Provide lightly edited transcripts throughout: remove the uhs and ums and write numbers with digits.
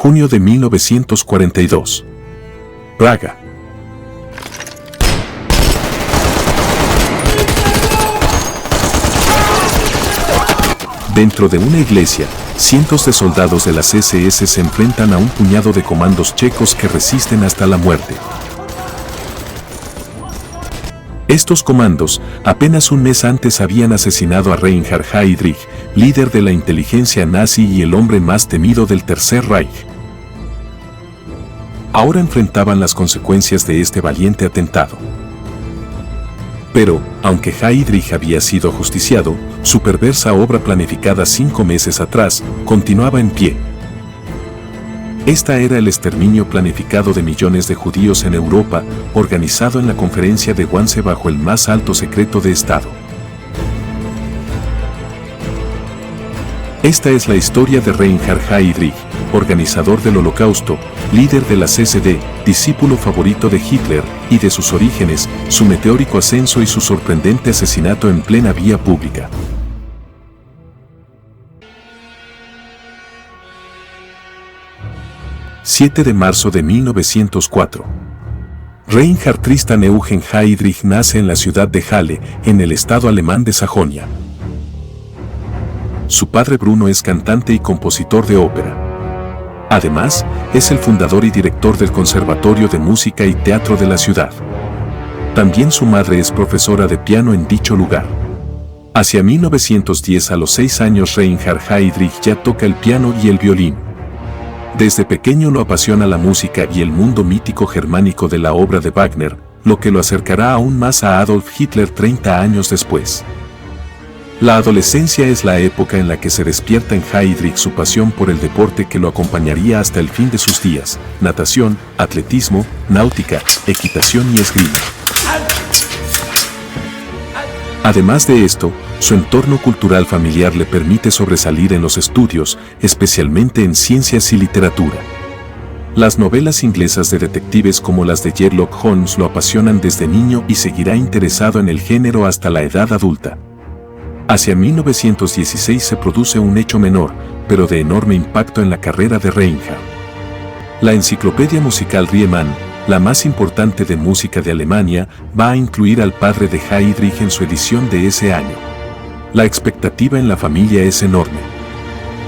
junio de 1942. Praga. Dentro de una iglesia, cientos de soldados de las SS se enfrentan a un puñado de comandos checos que resisten hasta la muerte. Estos comandos, apenas un mes antes habían asesinado a Reinhard Heydrich, líder de la inteligencia nazi y el hombre más temido del Tercer Reich. Ahora enfrentaban las consecuencias de este valiente atentado. Pero, aunque Heydrich había sido ajusticiado, su perversa obra planificada 5 meses atrás continuaba en pie. Esta era el exterminio planificado de millones de judíos en Europa, organizado en la conferencia de Wannsee bajo el más alto secreto de Estado. Esta es la historia de Reinhard Heydrich, organizador del Holocausto, líder de la SD, discípulo favorito de Hitler, y de sus orígenes, su meteórico ascenso y su sorprendente asesinato en plena vía pública. ...7 de marzo de 1904. Reinhard Tristan Eugen Heydrich nace en la ciudad de Halle, en el estado alemán de Sajonia. Su padre Bruno es cantante y compositor de ópera. Además, es el fundador y director del Conservatorio de Música y Teatro de la ciudad. También su madre es profesora de piano en dicho lugar. Hacia 1910, a los 6 años, Reinhard Heydrich ya toca el piano y el violín. Desde pequeño lo apasiona la música y el mundo mítico germánico de la obra de Wagner, lo que lo acercará aún más a Adolf Hitler 30 años después. La adolescencia es la época en la que se despierta en Heydrich su pasión por el deporte que lo acompañaría hasta el fin de sus días: natación, atletismo, náutica, equitación y esgrima. Además de esto, su entorno cultural familiar le permite sobresalir en los estudios, especialmente en ciencias y literatura. Las novelas inglesas de detectives como las de Sherlock Holmes lo apasionan desde niño y seguirá interesado en el género hasta la edad adulta. Hacia 1916 se produce un hecho menor, pero de enorme impacto en la carrera de Reinhard. La enciclopedia musical Riemann, la más importante de música de Alemania, va a incluir al padre de Heydrich en su edición de ese año. La expectativa en la familia es enorme.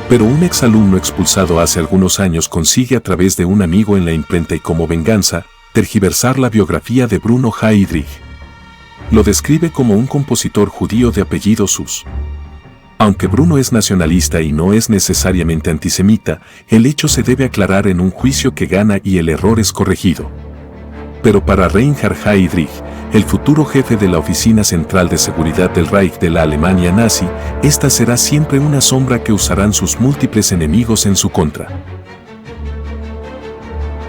Pero un exalumno expulsado hace algunos años consigue a través de un amigo en la imprenta y como venganza, tergiversar la biografía de Bruno Heydrich. Lo describe como un compositor judío de apellido Sus. Aunque Bruno es nacionalista y no es necesariamente antisemita, el hecho se debe aclarar en un juicio que gana y el error es corregido. Pero para Reinhard Heydrich, el futuro jefe de la Oficina Central de Seguridad del Reich de la Alemania nazi, esta será siempre una sombra que usarán sus múltiples enemigos en su contra.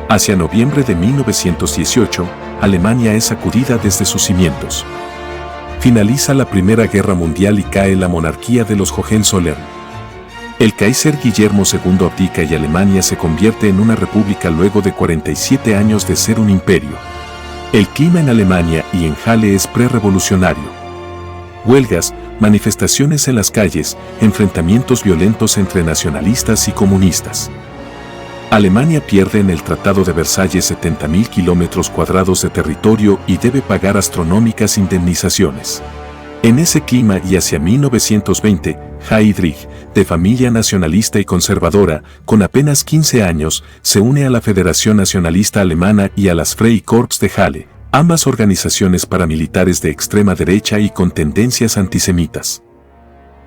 Hacia noviembre de 1918, Alemania es sacudida desde sus cimientos. Finaliza la Primera Guerra Mundial y cae la monarquía de los Hohenzollern. El Kaiser Guillermo II abdica y Alemania se convierte en una república luego de 47 años de ser un imperio. El clima en Alemania y en Halle es prerevolucionario. Huelgas, manifestaciones en las calles, enfrentamientos violentos entre nacionalistas y comunistas. Alemania pierde en el Tratado de Versalles 70.000 kilómetros cuadrados de territorio y debe pagar astronómicas indemnizaciones. En ese clima y hacia 1920, Heydrich, de familia nacionalista y conservadora, con apenas 15 años, se une a la Federación Nacionalista Alemana y a las Freikorps de Halle, ambas organizaciones paramilitares de extrema derecha y con tendencias antisemitas.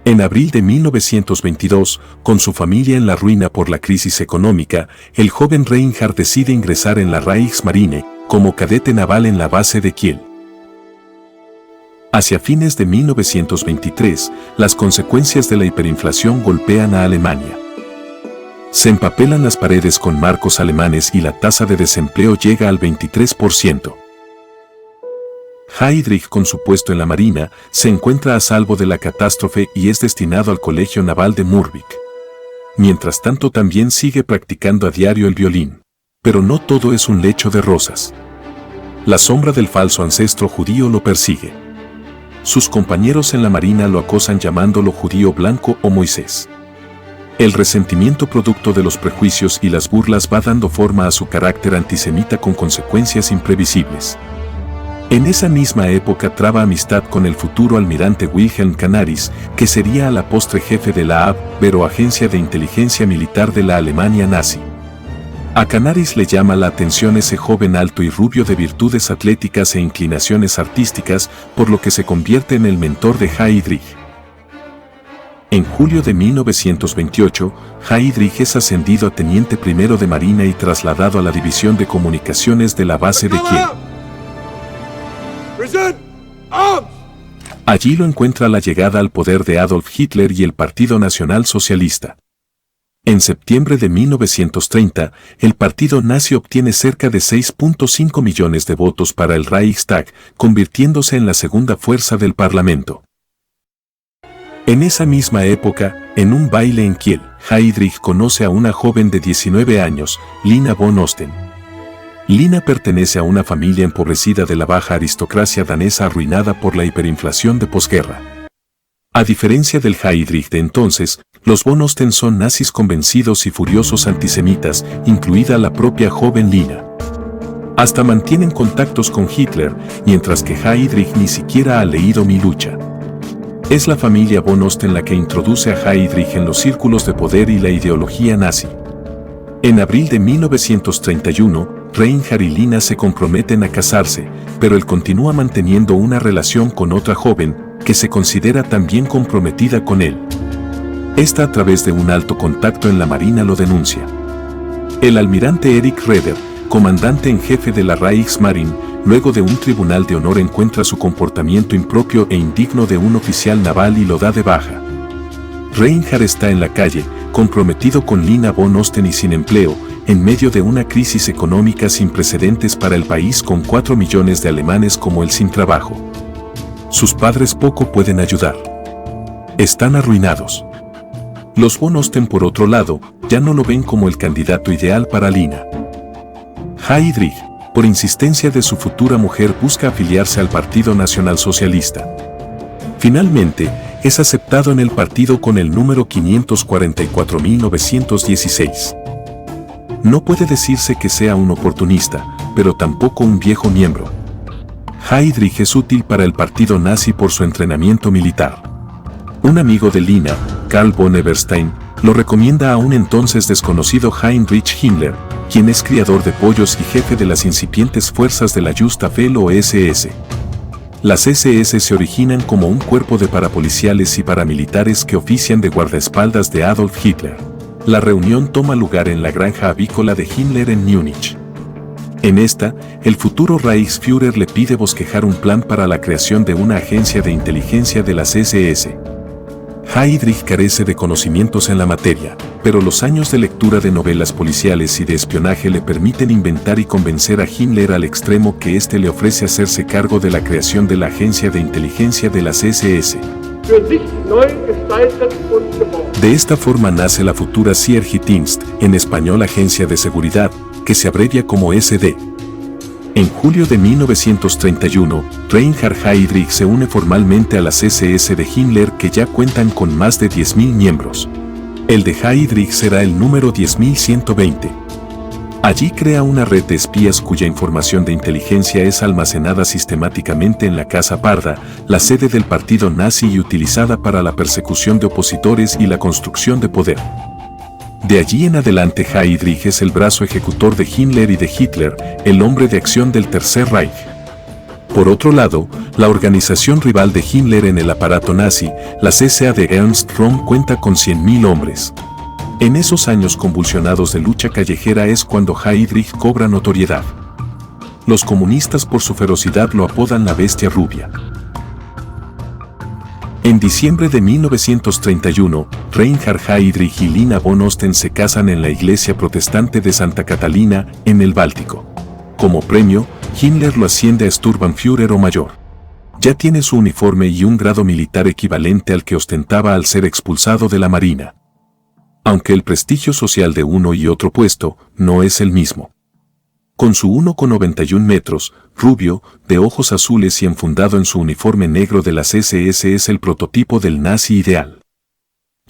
En abril de 1922, con su familia en la ruina por la crisis económica, el joven Reinhard decide ingresar en la Reichsmarine, como cadete naval en la base de Kiel. Hacia fines de 1923, las consecuencias de la hiperinflación golpean a Alemania. Se empapelan las paredes con marcos alemanes y la tasa de desempleo llega al 23%. Heydrich, con su puesto en la Marina, se encuentra a salvo de la catástrofe y es destinado al Colegio Naval de Murvik. Mientras tanto también sigue practicando a diario el violín. Pero no todo es un lecho de rosas. La sombra del falso ancestro judío lo persigue. Sus compañeros en la Marina lo acosan llamándolo judío blanco o Moisés. El resentimiento producto de los prejuicios y las burlas va dando forma a su carácter antisemita con consecuencias imprevisibles. En esa misma época traba amistad con el futuro almirante Wilhelm Canaris, que sería a la postre jefe de la Abwehr, agencia de inteligencia militar de la Alemania nazi. A Canaris le llama la atención ese joven alto y rubio de virtudes atléticas e inclinaciones artísticas, por lo que se convierte en el mentor de Heydrich. En julio de 1928, Heydrich es ascendido a teniente primero de Marina y trasladado a la división de comunicaciones de la base de Kiel. Allí lo encuentra la llegada al poder de Adolf Hitler y el Partido Nacional Socialista. En septiembre de 1930, el partido nazi obtiene cerca de 6.5 millones de votos para el Reichstag, convirtiéndose en la segunda fuerza del Parlamento. En esa misma época, en un baile en Kiel, Heydrich conoce a una joven de 19 años, Lina von Osten. Lina pertenece a una familia empobrecida de la baja aristocracia danesa arruinada por la hiperinflación de posguerra. A diferencia del Heydrich de entonces, los von Osten son nazis convencidos y furiosos antisemitas, incluida la propia joven Lina. Hasta mantienen contactos con Hitler, mientras que Heydrich ni siquiera ha leído Mi lucha. Es la familia von Osten la que introduce a Heydrich en los círculos de poder y la ideología nazi. En abril de 1931, Reinhard y Lina se comprometen a casarse, pero él continúa manteniendo una relación con otra joven, que se considera también comprometida con él. Esta a través de un alto contacto en la Marina lo denuncia. El almirante Erich Raeder, comandante en jefe de la Reichsmarine, luego de un tribunal de honor encuentra su comportamiento impropio e indigno de un oficial naval y lo da de baja. Reinhard está en la calle, comprometido con Lina von Osten y sin empleo, en medio de una crisis económica sin precedentes para el país con 4 millones de alemanes como él sin trabajo. Sus padres poco pueden ayudar. Están arruinados. Los von Osten, por otro lado, ya no lo ven como el candidato ideal para Lina. Heydrich, por insistencia de su futura mujer, busca afiliarse al Partido Nacional Socialista. Finalmente, es aceptado en el partido con el número 544.916. No puede decirse que sea un oportunista, pero tampoco un viejo miembro. Heydrich es útil para el partido nazi por su entrenamiento militar. Un amigo de Lina, Karl von Eberstein, lo recomienda a un entonces desconocido Heinrich Himmler, quien es criador de pollos y jefe de las incipientes fuerzas de la Justafel o SS. Las SS se originan como un cuerpo de parapoliciales y paramilitares que ofician de guardaespaldas de Adolf Hitler. La reunión toma lugar en la granja avícola de Himmler en Múnich. En esta, el futuro Reichsführer le pide bosquejar un plan para la creación de una agencia de inteligencia de las SS. Heydrich carece de conocimientos en la materia, pero los años de lectura de novelas policiales y de espionaje le permiten inventar y convencer a Himmler al extremo que éste le ofrece hacerse cargo de la creación de la agencia de inteligencia de las SS. De esta forma nace la futura Sicherheitsdienst, en español Agencia de Seguridad, que se abrevia como SD. En julio de 1931, Reinhard Heydrich se une formalmente a las SS de Himmler, que ya cuentan con más de 10.000 miembros. El de Heydrich será el número 10.120. Allí crea una red de espías cuya información de inteligencia es almacenada sistemáticamente en la Casa Parda, la sede del partido nazi y utilizada para la persecución de opositores y la construcción de poder. De allí en adelante Heydrich es el brazo ejecutor de Himmler y de Hitler, el hombre de acción del Tercer Reich. Por otro lado, la organización rival de Himmler en el aparato nazi, la SA de Ernst Röhm, cuenta con 100.000 hombres. En esos años convulsionados de lucha callejera es cuando Heydrich cobra notoriedad. Los comunistas por su ferocidad lo apodan la bestia rubia. En diciembre de 1931, Reinhard Heydrich y Lina von Osten se casan en la iglesia protestante de Santa Catalina, en el Báltico. Como premio, Himmler lo asciende a Sturmbannführer o mayor. Ya tiene su uniforme y un grado militar equivalente al que ostentaba al ser expulsado de la Marina. Aunque el prestigio social de uno y otro puesto no es el mismo. Con su 1,91 metros, rubio, de ojos azules y enfundado en su uniforme negro de las SS es el prototipo del nazi ideal.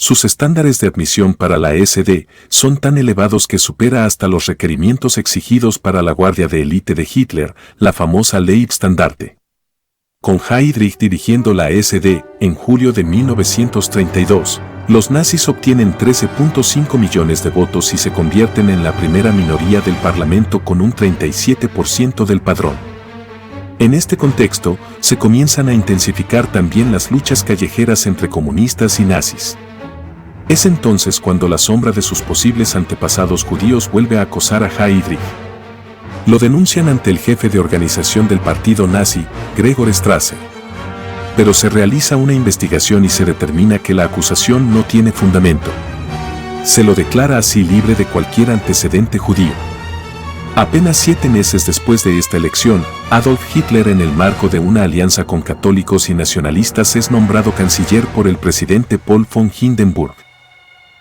Sus estándares de admisión para la SD son tan elevados que supera hasta los requerimientos exigidos para la guardia de élite de Hitler, la famosa Leibstandarte. Con Heydrich dirigiendo la SD, en julio de 1932, los nazis obtienen 13.5 millones de votos y se convierten en la primera minoría del Parlamento con un 37% del padrón. En este contexto, se comienzan a intensificar también las luchas callejeras entre comunistas y nazis. Es entonces cuando la sombra de sus posibles antepasados judíos vuelve a acosar a Heydrich. Lo denuncian ante el jefe de organización del partido nazi, Gregor Strasser. Pero se realiza una investigación y se determina que la acusación no tiene fundamento. Se lo declara así libre de cualquier antecedente judío. Apenas 7 meses después de esta elección, Adolf Hitler, en el marco de una alianza con católicos y nacionalistas, es nombrado canciller por el presidente Paul von Hindenburg.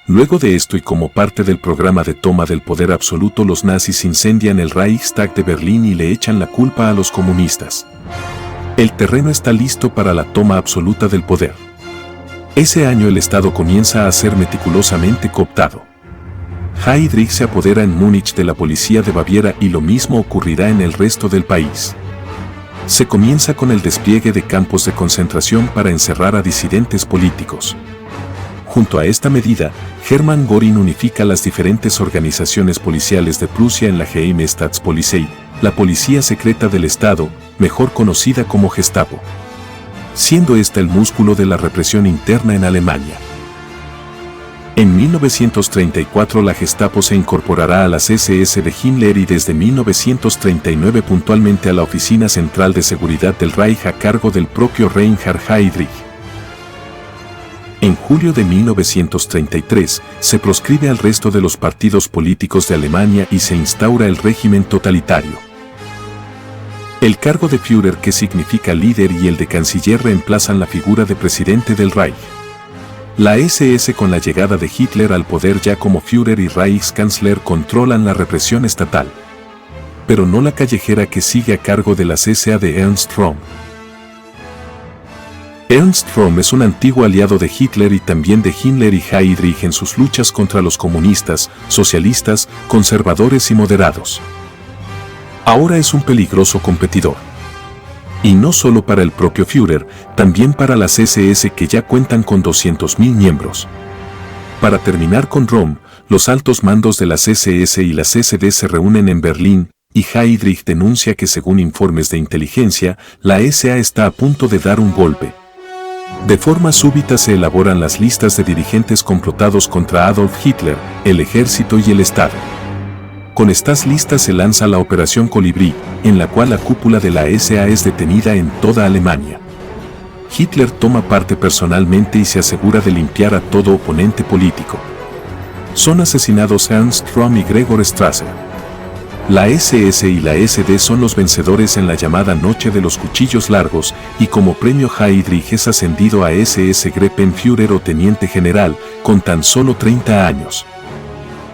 Luego de esto y como parte del programa de toma del poder absoluto, los nazis incendian el Reichstag de Berlín y le echan la culpa a los comunistas. El terreno está listo para la toma absoluta del poder. Ese año el Estado comienza a ser meticulosamente cooptado. Heydrich se apodera en Múnich de la policía de Baviera y lo mismo ocurrirá en el resto del país. Se comienza con el despliegue de campos de concentración para encerrar a disidentes políticos. Junto a esta medida, Hermann Göring unifica las diferentes organizaciones policiales de Prusia en la Geheime Staatspolizei, la policía secreta del Estado, mejor conocida como Gestapo, siendo esta el músculo de la represión interna en Alemania. En 1934 la Gestapo se incorporará a las SS de Himmler y desde 1939 puntualmente a la Oficina Central de Seguridad del Reich a cargo del propio Reinhard Heydrich. En julio de 1933 se proscribe al resto de los partidos políticos de Alemania y se instaura el régimen totalitario. El cargo de Führer, que significa líder, y el de canciller reemplazan la figura de presidente del Reich. La SS, con la llegada de Hitler al poder ya como Führer y Reichskanzler, controlan la represión estatal, pero no la callejera, que sigue a cargo de las SA de Ernst Röhm. Ernst Röhm es un antiguo aliado de Hitler y también de Himmler y Heydrich en sus luchas contra los comunistas, socialistas, conservadores y moderados. Ahora es un peligroso competidor. Y no solo para el propio Führer, también para las SS, que ya cuentan con 200.000 miembros. Para terminar con Röhm, los altos mandos de las SS y las SD se reúnen en Berlín, y Heydrich denuncia que, según informes de inteligencia, la SA está a punto de dar un golpe. De forma súbita se elaboran las listas de dirigentes complotados contra Adolf Hitler, el ejército y el Estado. Con estas listas se lanza la Operación Colibrí, en la cual la cúpula de la SA es detenida en toda Alemania. Hitler toma parte personalmente y se asegura de limpiar a todo oponente político. Son asesinados Ernst Röhm y Gregor Strasser. La SS y la SD son los vencedores en la llamada Noche de los Cuchillos Largos, y como premio Heydrich es ascendido a SS Gruppenführer o teniente general, con tan solo 30 años.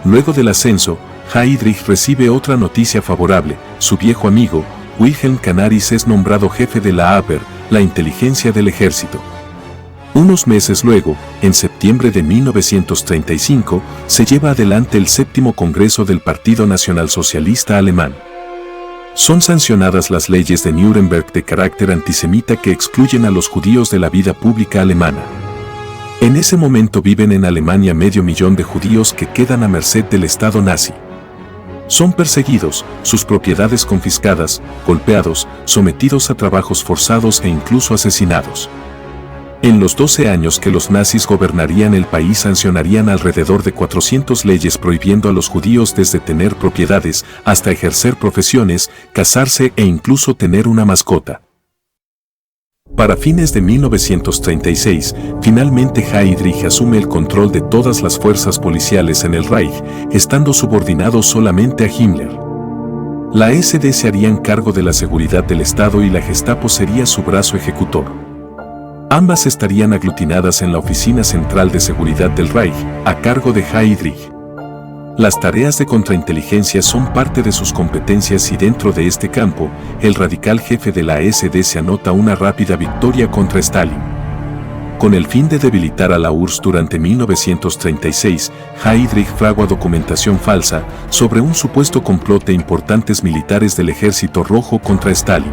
Luego del ascenso, Heydrich recibe otra noticia favorable: su viejo amigo, Wilhelm Canaris, es nombrado jefe de la Abwehr, la inteligencia del ejército. Unos meses luego, en septiembre de 1935, se lleva adelante el 7º Congreso del Partido Nacionalsocialista Alemán. Son sancionadas las leyes de Nuremberg de carácter antisemita que excluyen a los judíos de la vida pública alemana. En ese momento viven en Alemania 500.000 de judíos que quedan a merced del Estado nazi. Son perseguidos, sus propiedades confiscadas, golpeados, sometidos a trabajos forzados e incluso asesinados. En los 12 años que los nazis gobernarían el país, sancionarían alrededor de 400 leyes prohibiendo a los judíos desde tener propiedades hasta ejercer profesiones, casarse e incluso tener una mascota. Para fines de 1936, finalmente Heydrich asume el control de todas las fuerzas policiales en el Reich, estando subordinado solamente a Himmler. La SD se harían cargo de la seguridad del Estado y la Gestapo sería su brazo ejecutor. Ambas estarían aglutinadas en la Oficina Central de Seguridad del Reich, a cargo de Heydrich. Las tareas de contrainteligencia son parte de sus competencias y dentro de este campo, el radical jefe de la SD se anota una rápida victoria contra Stalin. Con el fin de debilitar a la URSS durante 1936, Heydrich fragua documentación falsa sobre un supuesto complot de importantes militares del Ejército Rojo contra Stalin.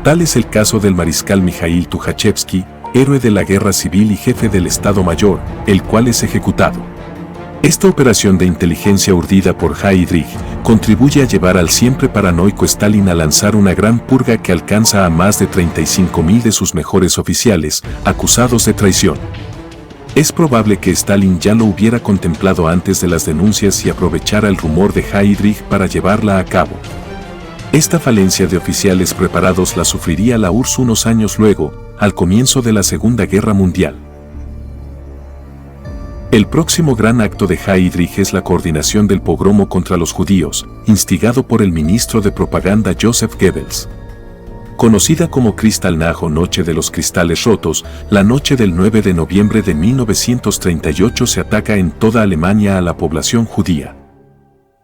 Tal es el caso del mariscal Mikhail Tukhachevsky, héroe de la guerra civil y jefe del Estado Mayor, el cual es ejecutado. Esta operación de inteligencia urdida por Heydrich contribuye a llevar al siempre paranoico Stalin a lanzar una gran purga que alcanza a más de 35.000 de sus mejores oficiales, acusados de traición. Es probable que Stalin ya lo hubiera contemplado antes de las denuncias y aprovechara el rumor de Heydrich para llevarla a cabo. Esta falencia de oficiales preparados la sufriría la URSS unos años luego, al comienzo de la Segunda Guerra Mundial. El próximo gran acto de Heydrich es la coordinación del pogromo contra los judíos, instigado por el ministro de propaganda Joseph Goebbels. Conocida como Kristallnacht o Noche de los Cristales Rotos, la noche del 9 de noviembre de 1938 se ataca en toda Alemania a la población judía.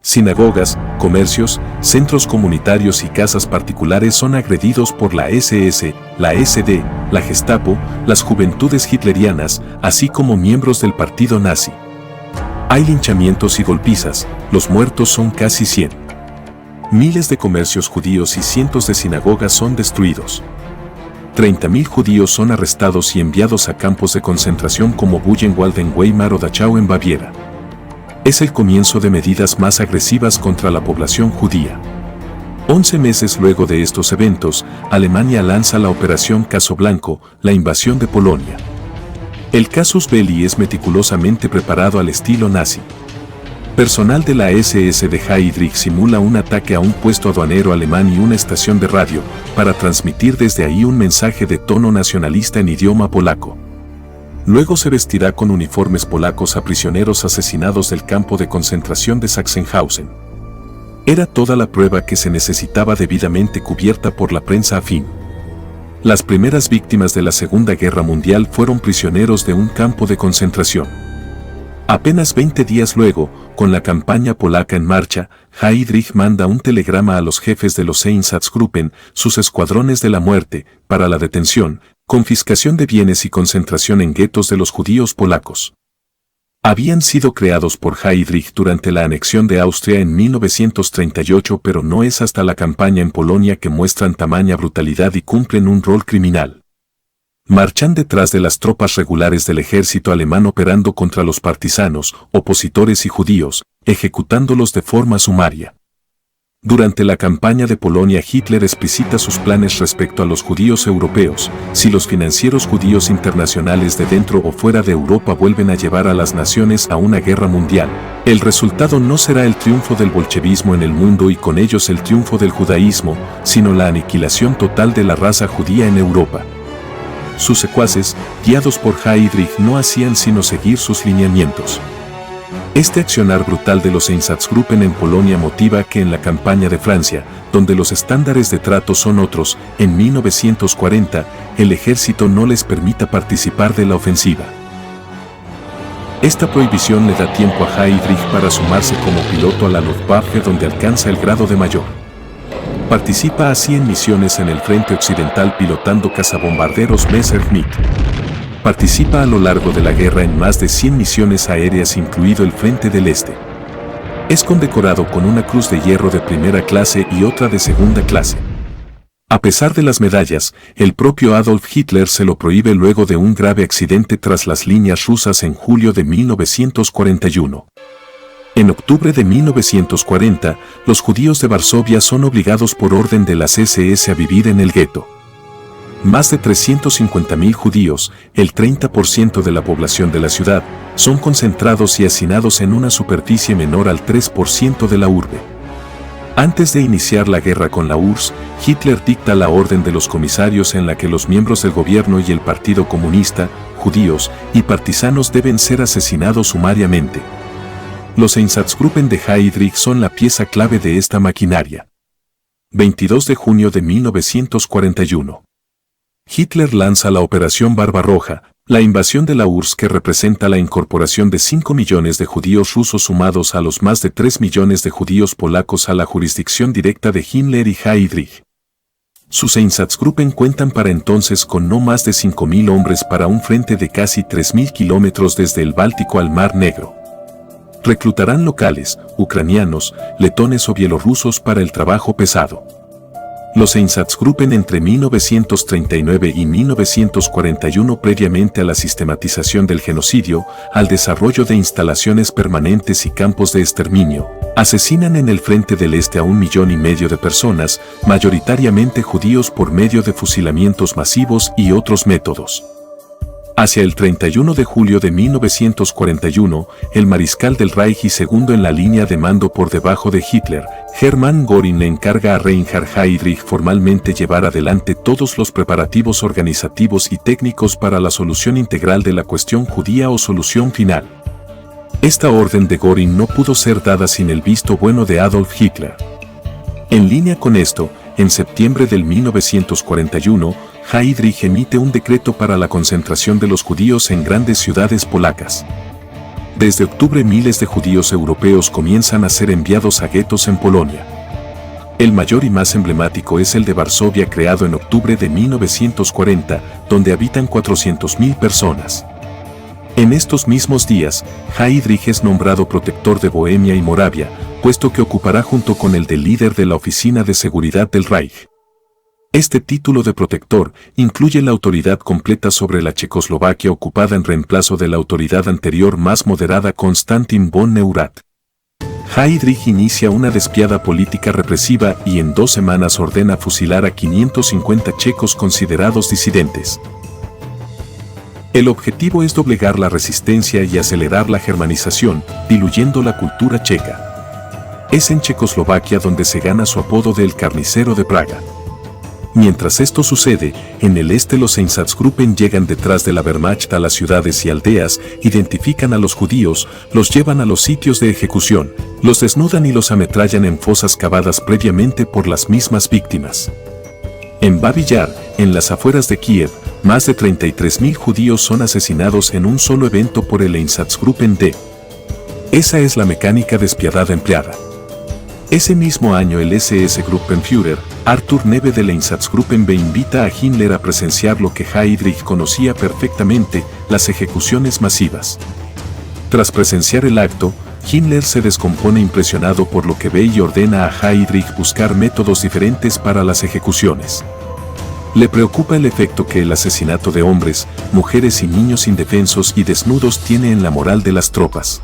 Sinagogas, comercios, centros comunitarios y casas particulares son agredidos por la SS, la SD, la Gestapo, las juventudes hitlerianas, así como miembros del partido nazi. Hay linchamientos y golpizas, los muertos son casi 100. Miles de comercios judíos y cientos de sinagogas son destruidos. 30.000 judíos son arrestados y enviados a campos de concentración como Buchenwald en Weimar o Dachau en Baviera. Es el comienzo de medidas más agresivas contra la población judía. 11 meses luego de estos eventos, Alemania lanza la Operación Casablanca, la invasión de Polonia. El casus belli es meticulosamente preparado al estilo nazi. Personal de la SS de Heydrich simula un ataque a un puesto aduanero alemán y una estación de radio, para transmitir desde ahí un mensaje de tono nacionalista en idioma polaco. Luego se vestirá con uniformes polacos a prisioneros asesinados del campo de concentración de Sachsenhausen. Era toda la prueba que se necesitaba debidamente cubierta por la prensa afín. Las primeras víctimas de la Segunda Guerra Mundial fueron prisioneros de un campo de concentración. Apenas 20 días luego, con la campaña polaca en marcha, Heydrich manda un telegrama a los jefes de los Einsatzgruppen, sus escuadrones de la muerte, para la detención, confiscación de bienes y concentración en guetos de los judíos polacos. Habían sido creados por Heydrich durante la anexión de Austria en 1938, pero no es hasta la campaña en Polonia que muestran tamaña brutalidad y cumplen un rol criminal. Marchan detrás de las tropas regulares del ejército alemán operando contra los partisanos, opositores y judíos, ejecutándolos de forma sumaria. Durante la campaña de Polonia, Hitler explicita sus planes respecto a los judíos europeos. Si los financieros judíos internacionales de dentro o fuera de Europa vuelven a llevar a las naciones a una guerra mundial, el resultado no será el triunfo del bolchevismo en el mundo y con ellos el triunfo del judaísmo, sino la aniquilación total de la raza judía en Europa. Sus secuaces, guiados por Heydrich, no hacían sino seguir sus lineamientos. Este accionar brutal de los Einsatzgruppen en Polonia motiva que en la campaña de Francia, donde los estándares de trato son otros, en 1940, el ejército no les permita participar de la ofensiva. Esta prohibición le da tiempo a Heydrich para sumarse como piloto a la Luftwaffe, donde alcanza el grado de mayor. Participa así en misiones en el frente occidental pilotando cazabombarderos Messerschmitt. Participa a lo largo de la guerra en más de 100 misiones aéreas, incluido el Frente del Este. Es condecorado con una Cruz de Hierro de primera clase y otra de segunda clase. A pesar de las medallas, el propio Adolf Hitler se lo prohíbe luego de un grave accidente tras las líneas rusas en julio de 1941. En octubre de 1940, los judíos de Varsovia son obligados por orden de las SS a vivir en el gueto. Más de 350.000 judíos, el 30% de la población de la ciudad, son concentrados y hacinados en una superficie menor al 3% de la urbe. Antes de iniciar la guerra con la URSS, Hitler dicta la orden de los comisarios en la que los miembros del gobierno y el Partido Comunista, judíos y partisanos deben ser asesinados sumariamente. Los Einsatzgruppen de Heydrich son la pieza clave de esta maquinaria. 22 de junio de 1941. Hitler lanza la Operación Barbarroja, la invasión de la URSS que representa la incorporación de 5 millones de judíos rusos sumados a los más de 3 millones de judíos polacos a la jurisdicción directa de Himmler y Heydrich. Sus Einsatzgruppen cuentan para entonces con no más de 5.000 hombres para un frente de casi 3.000 kilómetros desde el Báltico al Mar Negro. Reclutarán locales, ucranianos, letones o bielorrusos para el trabajo pesado. Los Einsatzgruppen entre 1939 y 1941, previamente a la sistematización del genocidio, al desarrollo de instalaciones permanentes y campos de exterminio, asesinan en el frente del este a 1,5 millones de personas, mayoritariamente judíos, por medio de fusilamientos masivos y otros métodos. Hacia el 31 de julio de 1941, el mariscal del Reich y segundo en la línea de mando por debajo de Hitler, Hermann Göring, le encarga a Reinhard Heydrich formalmente llevar adelante todos los preparativos organizativos y técnicos para la solución integral de la cuestión judía o solución final. Esta orden de Göring no pudo ser dada sin el visto bueno de Adolf Hitler. En línea con esto, en septiembre del 1941, Heydrich emite un decreto para la concentración de los judíos en grandes ciudades polacas. Desde octubre, miles de judíos europeos comienzan a ser enviados a guetos en Polonia. El mayor y más emblemático es el de Varsovia, creado en octubre de 1940, donde habitan 400.000 personas. En estos mismos días, Heydrich es nombrado protector de Bohemia y Moravia, puesto que ocupará junto con el de líder de la Oficina de Seguridad del Reich. Este título de protector incluye la autoridad completa sobre la Checoslovaquia ocupada en reemplazo de la autoridad anterior más moderada, Konstantin von Neurath. Heydrich inicia una despiadada política represiva y en 2 semanas ordena fusilar a 550 checos considerados disidentes. El objetivo es doblegar la resistencia y acelerar la germanización, diluyendo la cultura checa. Es en Checoslovaquia donde se gana su apodo de El Carnicero de Praga. Mientras esto sucede, en el este los Einsatzgruppen llegan detrás de la Wehrmacht a las ciudades y aldeas, identifican a los judíos, los llevan a los sitios de ejecución, los desnudan y los ametrallan en fosas cavadas previamente por las mismas víctimas. En Babi Yar, en las afueras de Kiev, más de 33.000 judíos son asesinados en un solo evento por el Einsatzgruppen D. Esa es la mecánica despiadada empleada. Ese mismo año el SS-Gruppenführer, Arthur Neve del Einsatzgruppen B, invita a Himmler a presenciar lo que Heydrich conocía perfectamente, las ejecuciones masivas. Tras presenciar el acto, Himmler se descompone impresionado por lo que ve y ordena a Heydrich buscar métodos diferentes para las ejecuciones. Le preocupa el efecto que el asesinato de hombres, mujeres y niños indefensos y desnudos tiene en la moral de las tropas.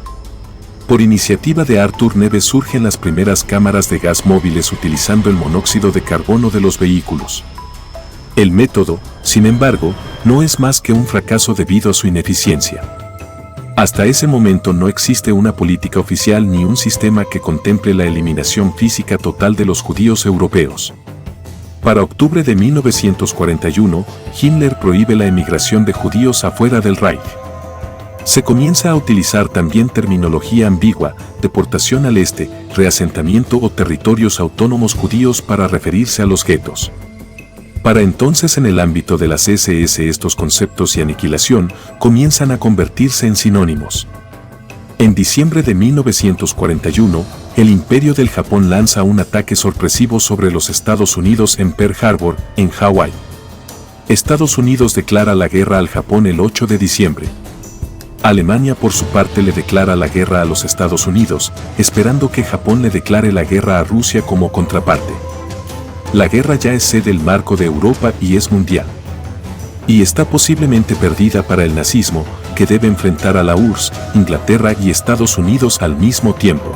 Por iniciativa de Arthur Neve surgen las primeras cámaras de gas móviles utilizando el monóxido de carbono de los vehículos. El método, sin embargo, no es más que un fracaso debido a su ineficiencia. Hasta ese momento no existe una política oficial ni un sistema que contemple la eliminación física total de los judíos europeos. Para octubre de 1941, Himmler prohíbe la emigración de judíos afuera del Reich. Se comienza a utilizar también terminología ambigua, deportación al este, reasentamiento o territorios autónomos judíos para referirse a los guetos. Para entonces, en el ámbito de las SS, estos conceptos y aniquilación comienzan a convertirse en sinónimos. En diciembre de 1941, el Imperio del Japón lanza un ataque sorpresivo sobre los Estados Unidos en Pearl Harbor, en Hawái. Estados Unidos declara la guerra al Japón el 8 de diciembre. Alemania por su parte le declara la guerra a los Estados Unidos, esperando que Japón le declare la guerra a Rusia como contraparte. La guerra ya excede el marco de Europa y es mundial. Y está posiblemente perdida para el nazismo, que debe enfrentar a la URSS, Inglaterra y Estados Unidos al mismo tiempo.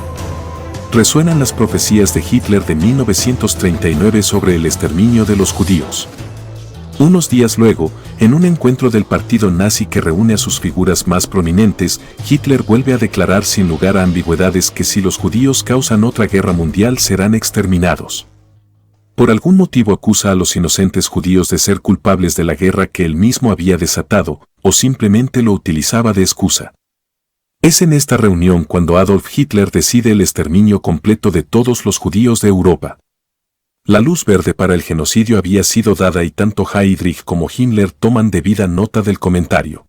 Resuenan las profecías de Hitler de 1939 sobre el exterminio de los judíos. Unos días luego, en un encuentro del partido nazi que reúne a sus figuras más prominentes, Hitler vuelve a declarar sin lugar a ambigüedades que si los judíos causan otra guerra mundial serán exterminados. Por algún motivo acusa a los inocentes judíos de ser culpables de la guerra que él mismo había desatado, o simplemente lo utilizaba de excusa. Es en esta reunión cuando Adolf Hitler decide el exterminio completo de todos los judíos de Europa. La luz verde para el genocidio había sido dada y tanto Heydrich como Himmler toman debida nota del comentario.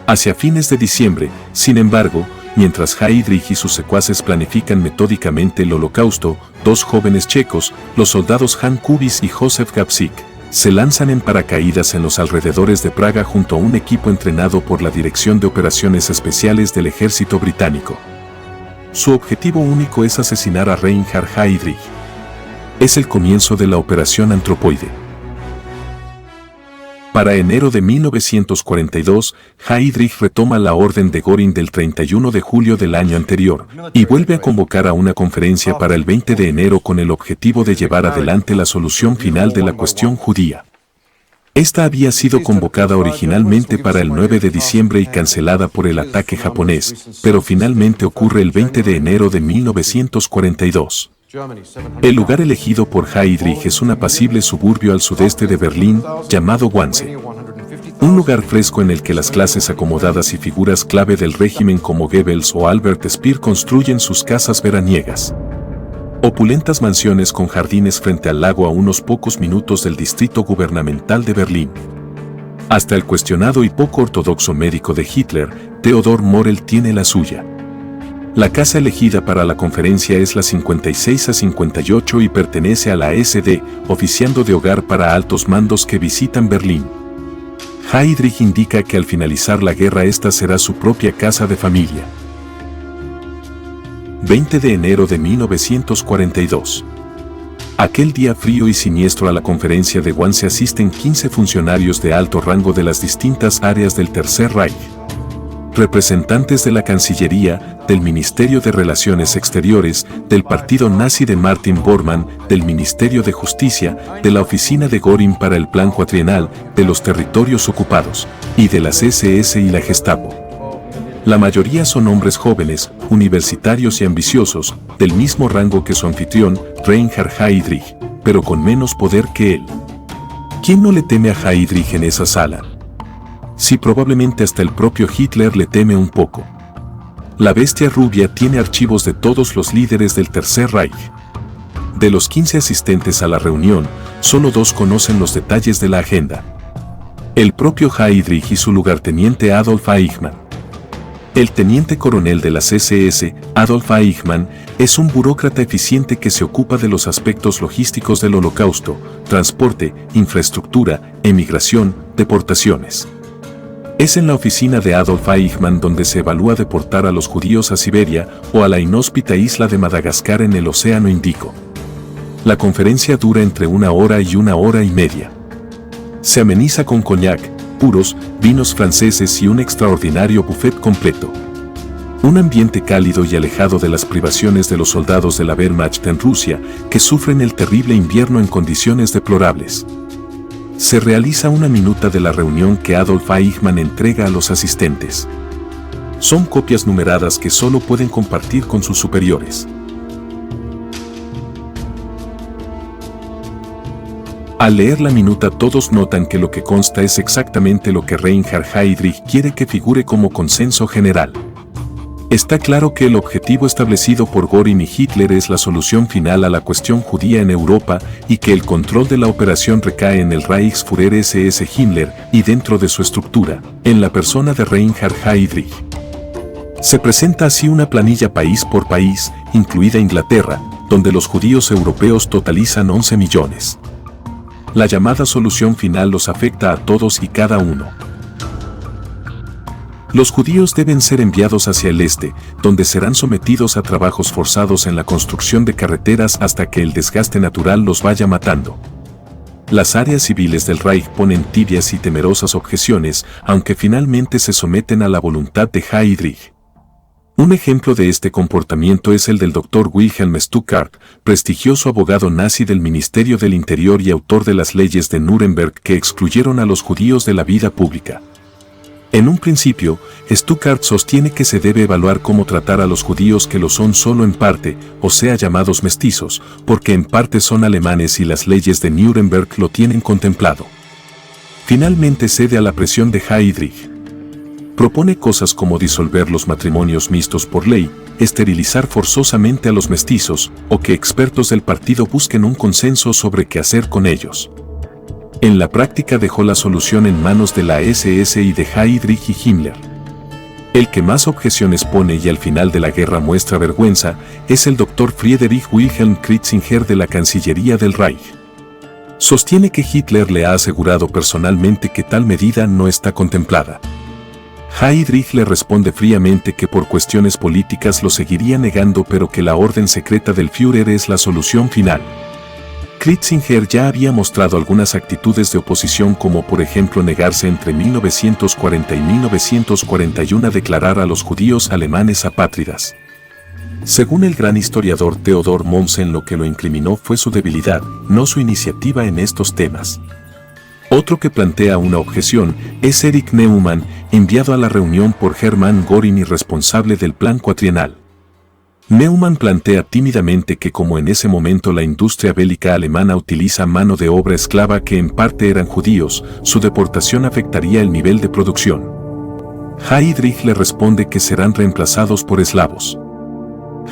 Hacia fines de diciembre, sin embargo, mientras Heydrich y sus secuaces planifican metódicamente el holocausto, dos jóvenes checos, los soldados Jan Kubiš y Josef Gabčík, se lanzan en paracaídas en los alrededores de Praga junto a un equipo entrenado por la Dirección de Operaciones Especiales del Ejército Británico. Su objetivo único es asesinar a Reinhard Heydrich. Es el comienzo de la Operación Antropoide. Para enero de 1942, Heydrich retoma la orden de Göring del 31 de julio del año anterior y vuelve a convocar a una conferencia para el 20 de enero con el objetivo de llevar adelante la solución final de la cuestión judía. Esta había sido convocada originalmente para el 9 de diciembre y cancelada por el ataque japonés, pero finalmente ocurre el 20 de enero de 1942. El lugar elegido por Heydrich es un apacible suburbio al sudeste de Berlín, llamado Wannsee. Un lugar fresco en el que las clases acomodadas y figuras clave del régimen como Goebbels o Albert Speer construyen sus casas veraniegas. Opulentas mansiones con jardines frente al lago a unos pocos minutos del distrito gubernamental de Berlín. Hasta el cuestionado y poco ortodoxo médico de Hitler, Theodor Morell, tiene la suya. La casa elegida para la conferencia es la 56 a 58 y pertenece a la SD, oficiando de hogar para altos mandos que visitan Berlín. Heydrich indica que al finalizar la guerra esta será su propia casa de familia. 20 de enero de 1942. Aquel día frío y siniestro a la conferencia de Wannsee asisten 15 funcionarios de alto rango de las distintas áreas del Tercer Reich. Representantes de la Cancillería, del Ministerio de Relaciones Exteriores, del partido nazi de Martin Bormann, del Ministerio de Justicia, de la Oficina de Göring para el Plan Cuatrienal, de los territorios ocupados, y de las SS y la Gestapo. La mayoría son hombres jóvenes, universitarios y ambiciosos, del mismo rango que su anfitrión, Reinhard Heydrich, pero con menos poder que él. ¿Quién no le teme a Heydrich en esa sala? Sí, probablemente hasta el propio Hitler le teme un poco. La bestia rubia tiene archivos de todos los líderes del Tercer Reich. De los 15 asistentes a la reunión, solo 2 conocen los detalles de la agenda. El propio Heydrich y su lugarteniente Adolf Eichmann. El teniente coronel de las SS, Adolf Eichmann, es un burócrata eficiente que se ocupa de los aspectos logísticos del Holocausto, transporte, infraestructura, emigración, deportaciones. Es en la oficina de Adolf Eichmann donde se evalúa deportar a los judíos a Siberia o a la inhóspita isla de Madagascar en el Océano Índico. La conferencia dura entre 1 hora y 1 hora y media. Se ameniza con coñac, puros, vinos franceses y un extraordinario buffet completo. Un ambiente cálido y alejado de las privaciones de los soldados de la Wehrmacht en Rusia, que sufren el terrible invierno en condiciones deplorables. Se realiza una minuta de la reunión que Adolf Eichmann entrega a los asistentes. Son copias numeradas que solo pueden compartir con sus superiores. Al leer la minuta todos notan que lo que consta es exactamente lo que Reinhard Heydrich quiere que figure como consenso general. Está claro que el objetivo establecido por Göring y Hitler es la solución final a la cuestión judía en Europa y que el control de la operación recae en el Reichsführer SS Himmler y dentro de su estructura, en la persona de Reinhard Heydrich. Se presenta así una planilla país por país, incluida Inglaterra, donde los judíos europeos totalizan 11 millones. La llamada solución final los afecta a todos y cada uno. Los judíos deben ser enviados hacia el este, donde serán sometidos a trabajos forzados en la construcción de carreteras hasta que el desgaste natural los vaya matando. Las áreas civiles del Reich ponen tibias y temerosas objeciones, aunque finalmente se someten a la voluntad de Heydrich. Un ejemplo de este comportamiento es el del Dr. Wilhelm Stuckart, prestigioso abogado nazi del Ministerio del Interior y autor de las leyes de Nuremberg que excluyeron a los judíos de la vida pública. En un principio, Stuckart sostiene que se debe evaluar cómo tratar a los judíos que lo son solo en parte, o sea llamados mestizos, porque en parte son alemanes y las leyes de Nuremberg lo tienen contemplado. Finalmente cede a la presión de Heydrich. Propone cosas como disolver los matrimonios mixtos por ley, esterilizar forzosamente a los mestizos, o que expertos del partido busquen un consenso sobre qué hacer con ellos. En la práctica dejó la solución en manos de la SS y de Heydrich y Himmler. El que más objeciones pone y al final de la guerra muestra vergüenza es el Dr. Friedrich Wilhelm Kritzinger de la Cancillería del Reich. Sostiene que Hitler le ha asegurado personalmente que tal medida no está contemplada. Heydrich le responde fríamente que por cuestiones políticas lo seguiría negando, pero que la orden secreta del Führer es la solución final. Kritzinger ya había mostrado algunas actitudes de oposición, como por ejemplo negarse entre 1940 y 1941 a declarar a los judíos alemanes apátridas. Según el gran historiador Theodor Mommsen, lo que lo incriminó fue su debilidad, no su iniciativa en estos temas. Otro que plantea una objeción es Erich Neumann, enviado a la reunión por Hermann Göring y responsable del Plan Cuatrienal. Neumann plantea tímidamente que como en ese momento la industria bélica alemana utiliza mano de obra esclava que en parte eran judíos, su deportación afectaría el nivel de producción. Heydrich le responde que serán reemplazados por eslavos.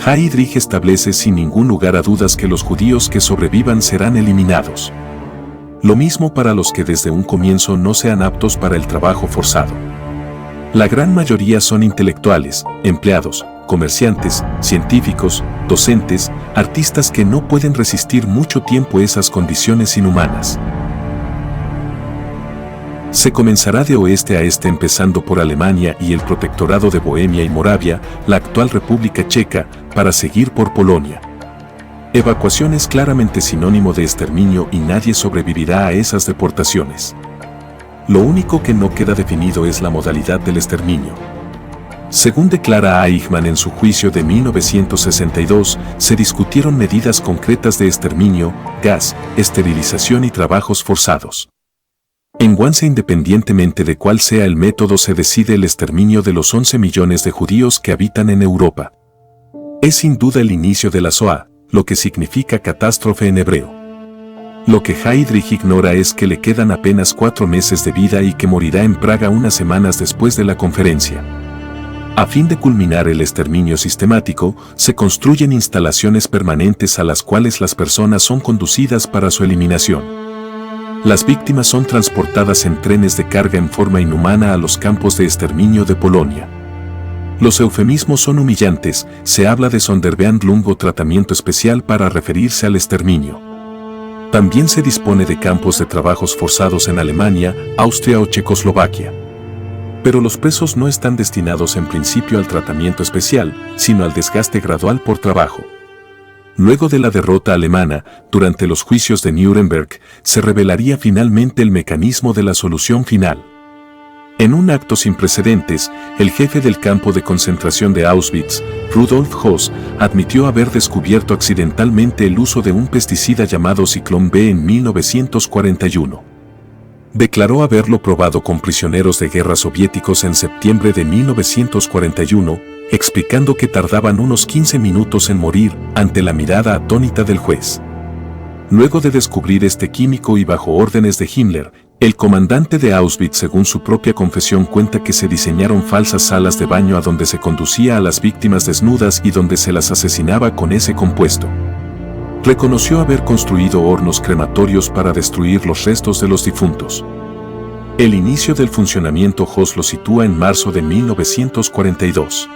Heydrich establece sin ningún lugar a dudas que los judíos que sobrevivan serán eliminados. Lo mismo para los que desde un comienzo no sean aptos para el trabajo forzado. La gran mayoría son intelectuales, empleados, comerciantes, científicos, docentes, artistas que no pueden resistir mucho tiempo esas condiciones inhumanas. Se comenzará de oeste a este, empezando por Alemania y el protectorado de Bohemia y Moravia, la actual República Checa, para seguir por Polonia. Evacuación es claramente sinónimo de exterminio y nadie sobrevivirá a esas deportaciones. Lo único que no queda definido es la modalidad del exterminio. Según declara Eichmann en su juicio de 1962, se discutieron medidas concretas de exterminio, gas, esterilización y trabajos forzados. En Wannsee, independientemente de cuál sea el método, se decide el exterminio de los 11 millones de judíos que habitan en Europa. Es sin duda el inicio de la Shoah, lo que significa catástrofe en hebreo. Lo que Heydrich ignora es que le quedan apenas 4 meses de vida y que morirá en Praga unas semanas después de la conferencia. A fin de culminar el exterminio sistemático, se construyen instalaciones permanentes a las cuales las personas son conducidas para su eliminación. Las víctimas son transportadas en trenes de carga en forma inhumana a los campos de exterminio de Polonia. Los eufemismos son humillantes, se habla de Sonderbehandlung o tratamiento especial para referirse al exterminio. También se dispone de campos de trabajos forzados en Alemania, Austria o Checoslovaquia. Pero los presos no están destinados en principio al tratamiento especial, sino al desgaste gradual por trabajo. Luego de la derrota alemana, durante los juicios de Nuremberg, se revelaría finalmente el mecanismo de la solución final. En un acto sin precedentes, el jefe del campo de concentración de Auschwitz, Rudolf Höss, admitió haber descubierto accidentalmente el uso de un pesticida llamado Ciclón B en 1941. Declaró haberlo probado con prisioneros de guerra soviéticos en septiembre de 1941, explicando que tardaban unos 15 minutos en morir ante la mirada atónita del juez. Luego de descubrir este químico y bajo órdenes de Himmler, el comandante de Auschwitz, según su propia confesión, cuenta que se diseñaron falsas salas de baño a donde se conducía a las víctimas desnudas y donde se las asesinaba con ese compuesto. Reconoció haber construido hornos crematorios para destruir los restos de los difuntos. El inicio del funcionamiento Höss lo sitúa en marzo de 1942.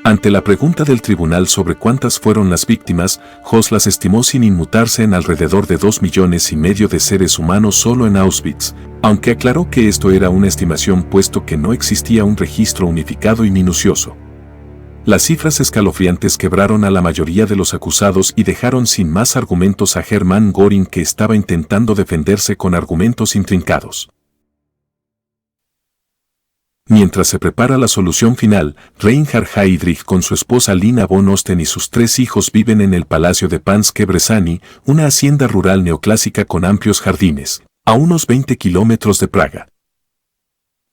Ante la pregunta del tribunal sobre cuántas fueron las víctimas, Höss las estimó sin inmutarse en alrededor de 2,5 millones de seres humanos solo en Auschwitz, aunque aclaró que esto era una estimación puesto que no existía un registro unificado y minucioso. Las cifras escalofriantes quebraron a la mayoría de los acusados y dejaron sin más argumentos a Hermann Göring, que estaba intentando defenderse con argumentos intrincados. Mientras se prepara la solución final, Reinhard Heydrich con su esposa Lina von Osten y sus 3 hijos viven en el Palacio de Panskie Brezhany, una hacienda rural neoclásica con amplios jardines, a unos 20 kilómetros de Praga.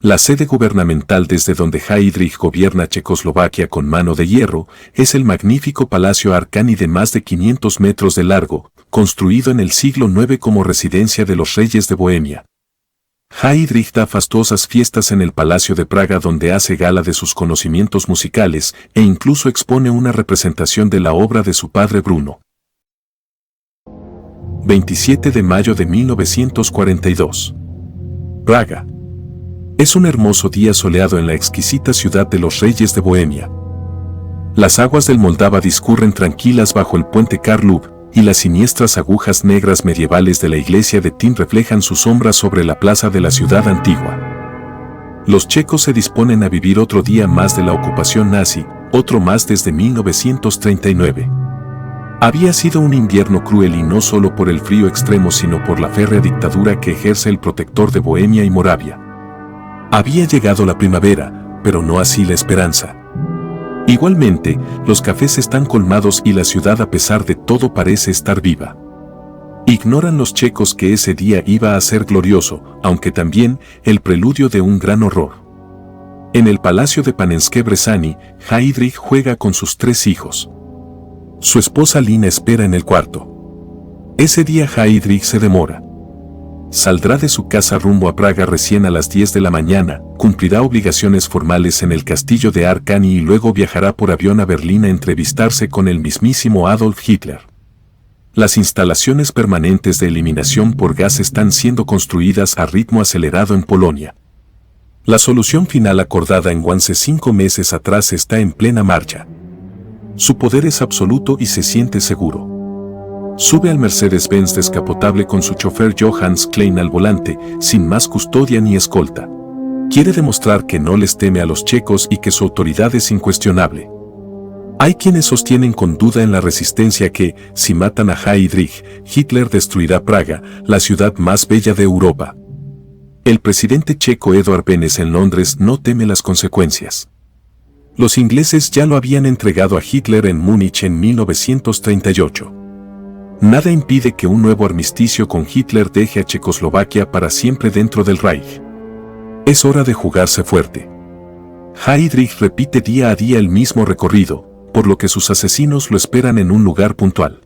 La sede gubernamental desde donde Heydrich gobierna Checoslovaquia con mano de hierro es el magnífico Palacio Arcani de más de 500 metros de largo, construido en el siglo IX como residencia de los reyes de Bohemia. Heydrich da fastuosas fiestas en el Palacio de Praga, donde hace gala de sus conocimientos musicales e incluso expone una representación de la obra de su padre Bruno. 27 de mayo de 1942. Praga. Es un hermoso día soleado en la exquisita ciudad de los Reyes de Bohemia. Las aguas del Moldava discurren tranquilas bajo el puente Karlov, y las siniestras agujas negras medievales de la iglesia de Tin reflejan su sombra sobre la plaza de la ciudad antigua. Los checos se disponen a vivir otro día más de la ocupación nazi, otro más desde 1939. Había sido un invierno cruel y no solo por el frío extremo sino por la férrea dictadura que ejerce el protector de Bohemia y Moravia. Había llegado la primavera, pero no así la esperanza. Igualmente, los cafés están colmados y la ciudad a pesar de todo parece estar viva. Ignoran los checos que ese día iba a ser glorioso, aunque también el preludio de un gran horror. En el palacio de Panenské Brezhany, Heydrich juega con sus 3 hijos. Su esposa Lina espera en el cuarto. Ese día Heydrich se demora. Saldrá de su casa rumbo a Praga recién a las 10 de la mañana, cumplirá obligaciones formales en el castillo de Arkany y luego viajará por avión a Berlín a entrevistarse con el mismísimo Adolf Hitler. Las instalaciones permanentes de eliminación por gas están siendo construidas a ritmo acelerado en Polonia. La solución final acordada en Wannsee 5 meses atrás está en plena marcha. Su poder es absoluto y se siente seguro. Sube al Mercedes-Benz descapotable con su chofer Johannes Klein al volante, sin más custodia ni escolta. Quiere demostrar que no les teme a los checos y que su autoridad es incuestionable. Hay quienes sostienen con duda en la resistencia que, si matan a Heydrich, Hitler destruirá Praga, la ciudad más bella de Europa. El presidente checo Eduard Benes en Londres no teme las consecuencias. Los ingleses ya lo habían entregado a Hitler en Múnich en 1938. Nada impide que un nuevo armisticio con Hitler deje a Checoslovaquia para siempre dentro del Reich. Es hora de jugarse fuerte. Heydrich repite día a día el mismo recorrido, por lo que sus asesinos lo esperan en un lugar puntual.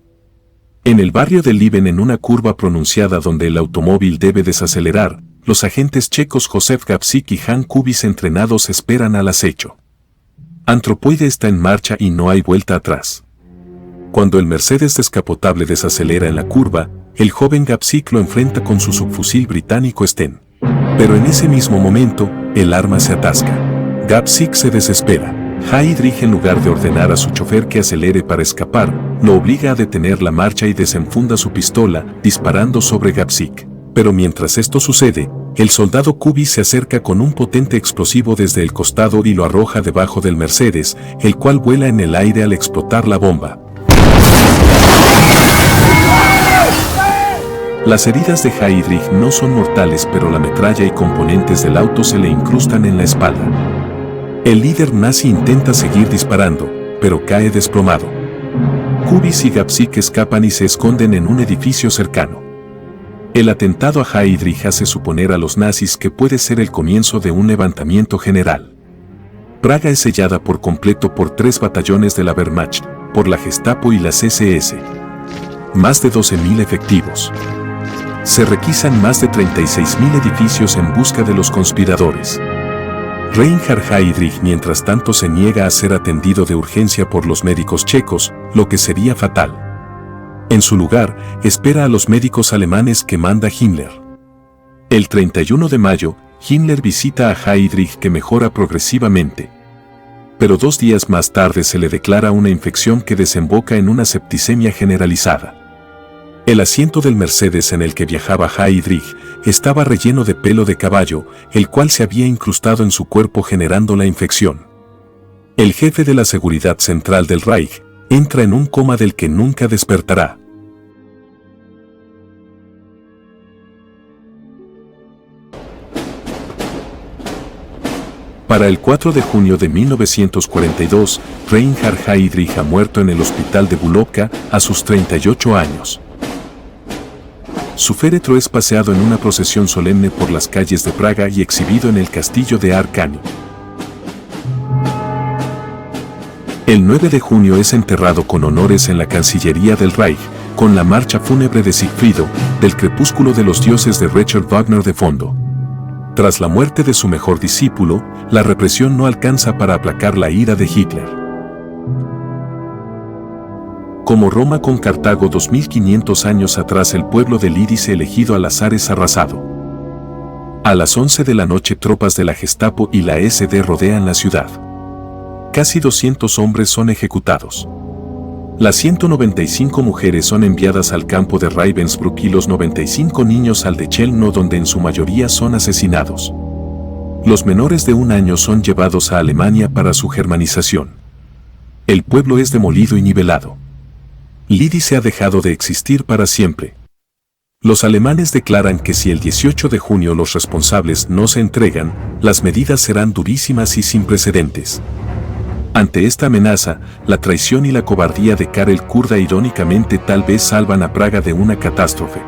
En el barrio de Liven, en una curva pronunciada donde el automóvil debe desacelerar, los agentes checos Josef Gabčík y Jan Kubis entrenados esperan al acecho. Antropoide está en marcha y no hay vuelta atrás. Cuando el Mercedes descapotable desacelera en la curva, el joven Gabčík lo enfrenta con su subfusil británico Sten. Pero en ese mismo momento, el arma se atasca. Gabčík se desespera. Heydrich, en lugar de ordenar a su chofer que acelere para escapar, lo obliga a detener la marcha y desenfunda su pistola, disparando sobre Gabčík. Pero mientras esto sucede, el soldado Kubis se acerca con un potente explosivo desde el costado y lo arroja debajo del Mercedes, el cual vuela en el aire al explotar la bomba. Las heridas de Heydrich no son mortales, pero la metralla y componentes del auto se le incrustan en la espalda. El líder nazi intenta seguir disparando, pero cae desplomado. Kubis y Gabčík escapan y se esconden en un edificio cercano. El atentado a Heydrich hace suponer a los nazis que puede ser el comienzo de un levantamiento general. Praga es sellada por completo por 3 batallones de la Wehrmacht, por la Gestapo y las SS. Más de 12.000 efectivos. Se requisan más de 36.000 edificios en busca de los conspiradores. Reinhard Heydrich mientras tanto se niega a ser atendido de urgencia por los médicos checos, lo que sería fatal. En su lugar, espera a los médicos alemanes que manda Himmler. El 31 de mayo, Himmler visita a Heydrich, que mejora progresivamente. Pero 2 días más tarde se le declara una infección que desemboca en una septicemia generalizada. El asiento del Mercedes en el que viajaba Heydrich estaba relleno de pelo de caballo, el cual se había incrustado en su cuerpo generando la infección. El jefe de la seguridad central del Reich entra en un coma del que nunca despertará. Para el 4 de junio de 1942, Reinhard Heydrich ha muerto en el hospital de Bulovka a sus 38 años. Su féretro es paseado en una procesión solemne por las calles de Praga y exhibido en el castillo de Arkany. El 9 de junio es enterrado con honores en la Cancillería del Reich, con la marcha fúnebre de Sigfrido, del crepúsculo de los dioses de Richard Wagner de fondo. Tras la muerte de su mejor discípulo, la represión no alcanza para aplacar la ira de Hitler. Como Roma con Cartago 2500 años atrás, el pueblo de Lidice elegido al azar es arrasado. A las 11 de la noche, tropas de la Gestapo y la SD rodean la ciudad. Casi 200 hombres son ejecutados. Las 195 mujeres son enviadas al campo de Ravensbrück y los 95 niños al de Chelmno, donde en su mayoría son asesinados. Los menores de 1 año son llevados a Alemania para su germanización. El pueblo es demolido y nivelado. Lidice ha dejado de existir para siempre. Los alemanes declaran que si el 18 de junio los responsables no se entregan, las medidas serán durísimas y sin precedentes. Ante esta amenaza, la traición y la cobardía de Karel Kurda irónicamente tal vez salvan a Praga de una catástrofe.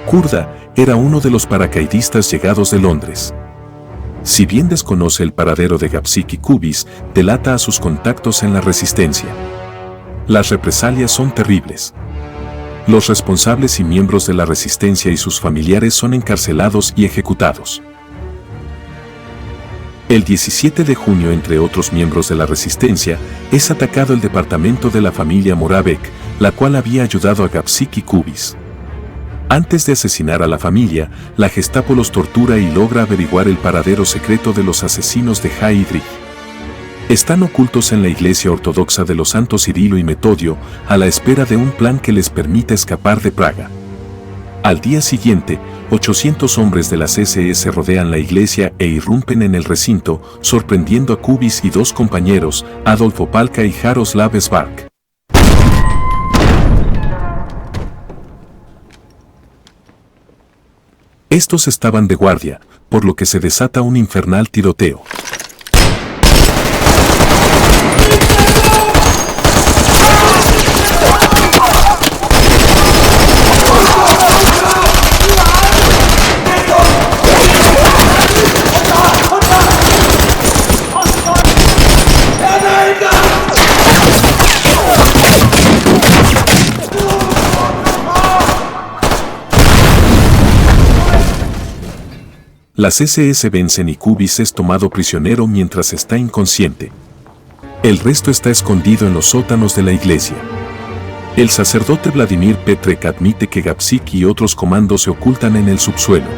Kurda era uno de los paracaidistas llegados de Londres. Si bien desconoce el paradero de Gabčík y Kubis, delata a sus contactos en la resistencia. Las represalias son terribles. Los responsables y miembros de la resistencia y sus familiares son encarcelados y ejecutados. El 17 de junio, entre otros miembros de la resistencia, es atacado el departamento de la familia Moravec, la cual había ayudado a Gabčík y Kubis. Antes de asesinar a la familia, la Gestapo los tortura y logra averiguar el paradero secreto de los asesinos de Heydrich. Están ocultos en la iglesia ortodoxa de los santos Cirilo y Metodio, a la espera de un plan que les permita escapar de Praga. Al día siguiente, 800 hombres de las SS rodean la iglesia e irrumpen en el recinto, sorprendiendo a Kubis y 2 compañeros, Adolf Opalka y Jaroslav Sbark. Estos estaban de guardia, por lo que se desata un infernal tiroteo. Las SS vencen y Kubis es tomado prisionero mientras está inconsciente. El resto está escondido en los sótanos de la iglesia. El sacerdote Vladimir Petrek admite que Gabčík y otros comandos se ocultan en el subsuelo.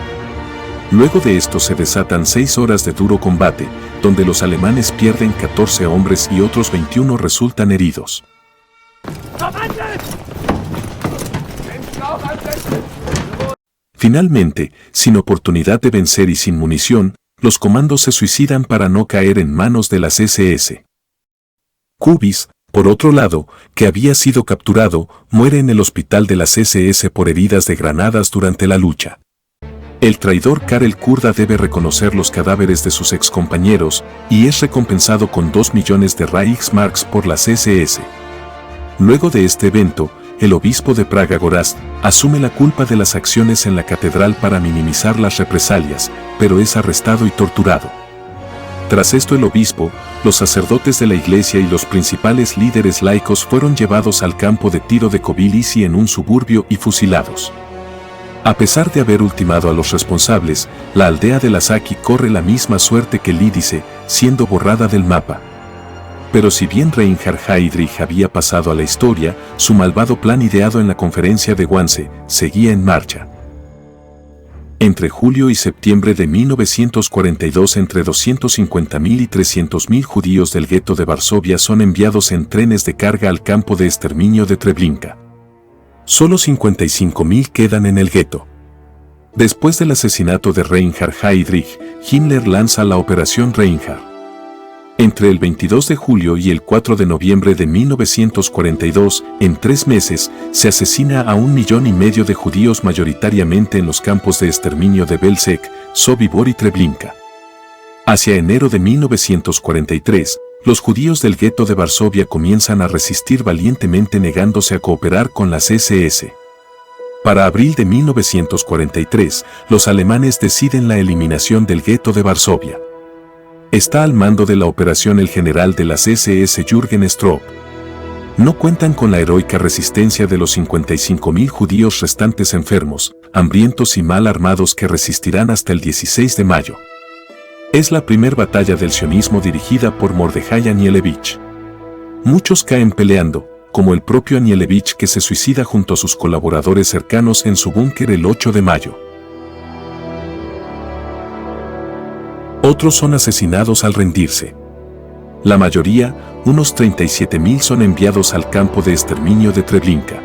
Luego de esto se desatan 6 horas de duro combate, donde los alemanes pierden 14 hombres y otros 21 resultan heridos. Finalmente, sin oportunidad de vencer y sin munición, los comandos se suicidan para no caer en manos de las SS. Kubis, por otro lado, que había sido capturado, muere en el hospital de las SS por heridas de granadas durante la lucha. El traidor Karel Kurda debe reconocer los cadáveres de sus excompañeros y es recompensado con 2 millones de Reichsmarks por las SS. Luego de este evento, el obispo de Praga Gorazd asume la culpa de las acciones en la catedral para minimizar las represalias, pero es arrestado y torturado. Tras esto el obispo, los sacerdotes de la iglesia y los principales líderes laicos fueron llevados al campo de tiro de Kobylisy en un suburbio y fusilados. A pesar de haber ultimado a los responsables, la aldea de Lasaki corre la misma suerte que Lidice, siendo borrada del mapa. Pero si bien Reinhard Heydrich había pasado a la historia, su malvado plan ideado en la conferencia de Wannsee seguía en marcha. Entre julio y septiembre de 1942, entre 250.000 y 300.000 judíos del gueto de Varsovia son enviados en trenes de carga al campo de exterminio de Treblinka. Solo 55.000 quedan en el gueto. Después del asesinato de Reinhard Heydrich, Himmler lanza la Operación Reinhard. Entre el 22 de julio y el 4 de noviembre de 1942, en 3 meses, se asesina a 1,5 millones de judíos mayoritariamente en los campos de exterminio de Belzec, Sobibor y Treblinka. Hacia enero de 1943, los judíos del gueto de Varsovia comienzan a resistir valientemente negándose a cooperar con las SS. Para abril de 1943, los alemanes deciden la eliminación del gueto de Varsovia. Está al mando de la operación el general de las SS Jürgen Stroop. No cuentan con la heroica resistencia de los 55.000 judíos restantes enfermos, hambrientos y mal armados que resistirán hasta el 16 de mayo. Es la primera batalla del sionismo dirigida por Mordejai Anielewicz. Muchos caen peleando, como el propio Anielewicz, que se suicida junto a sus colaboradores cercanos en su búnker el 8 de mayo. Otros son asesinados al rendirse. La mayoría, unos 37.000, son enviados al campo de exterminio de Treblinka.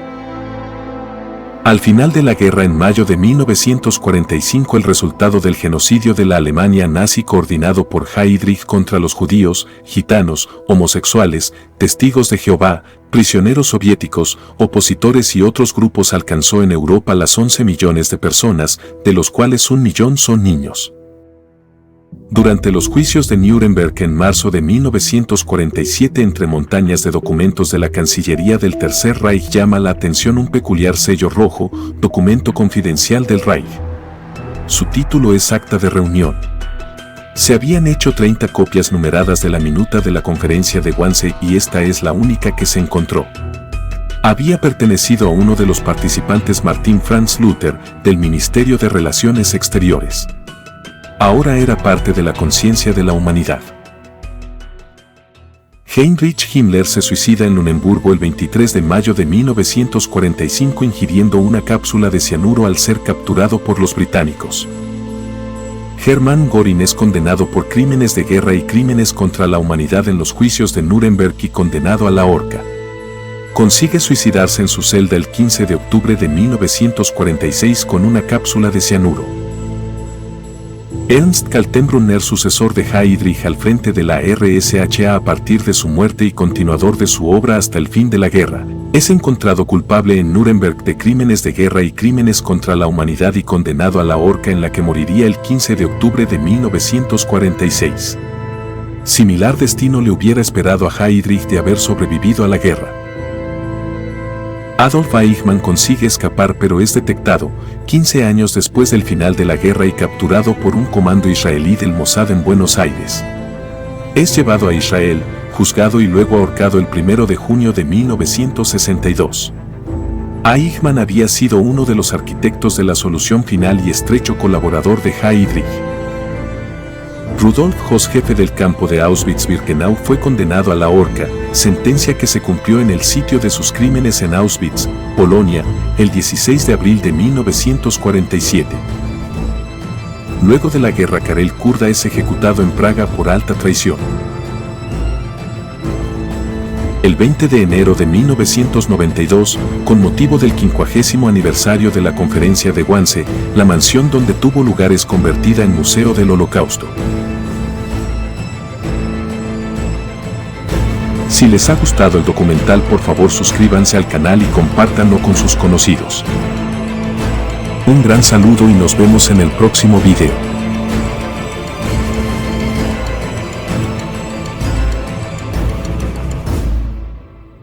Al final de la guerra en mayo de 1945, el resultado del genocidio de la Alemania nazi coordinado por Heydrich contra los judíos, gitanos, homosexuales, testigos de Jehová, prisioneros soviéticos, opositores y otros grupos alcanzó en Europa las 11 millones de personas, de los cuales 1 millón son niños. Durante los juicios de Nuremberg en marzo de 1947, entre montañas de documentos de la Cancillería del Tercer Reich, llama la atención un peculiar sello rojo, documento confidencial del Reich. Su título es Acta de Reunión. Se habían hecho 30 copias numeradas de la minuta de la conferencia de Wannsee y esta es la única que se encontró. Había pertenecido a uno de los participantes, Martin Franz Luther, del Ministerio de Relaciones Exteriores. Ahora era parte de la conciencia de la humanidad. Heinrich Himmler se suicida en Luneburgo el 23 de mayo de 1945 ingiriendo una cápsula de cianuro al ser capturado por los británicos. Hermann Göring es condenado por crímenes de guerra y crímenes contra la humanidad en los juicios de Nuremberg y condenado a la horca. Consigue suicidarse en su celda el 15 de octubre de 1946 con una cápsula de cianuro. Ernst Kaltenbrunner, sucesor de Heydrich al frente de la RSHA a partir de su muerte y continuador de su obra hasta el fin de la guerra, es encontrado culpable en Nuremberg de crímenes de guerra y crímenes contra la humanidad y condenado a la horca, en la que moriría el 15 de octubre de 1946. Similar destino le hubiera esperado a Heydrich de haber sobrevivido a la guerra. Adolf Eichmann consigue escapar pero es detectado, 15 años después del final de la guerra, y capturado por un comando israelí del Mossad en Buenos Aires. Es llevado a Israel, juzgado y luego ahorcado el 1 de junio de 1962. Eichmann había sido uno de los arquitectos de la solución final y estrecho colaborador de Heydrich. Rudolf Höss, jefe del campo de Auschwitz-Birkenau, fue condenado a la horca, sentencia que se cumplió en el sitio de sus crímenes en Auschwitz, Polonia, el 16 de abril de 1947. Luego de la guerra, Karel Kurda es ejecutado en Praga por alta traición. El 20 de enero de 1992, con motivo del 50º aniversario de la Conferencia de Wannsee, la mansión donde tuvo lugar es convertida en Museo del Holocausto. Si les ha gustado el documental, por favor suscríbanse al canal y compártanlo con sus conocidos. Un gran saludo y nos vemos en el próximo video.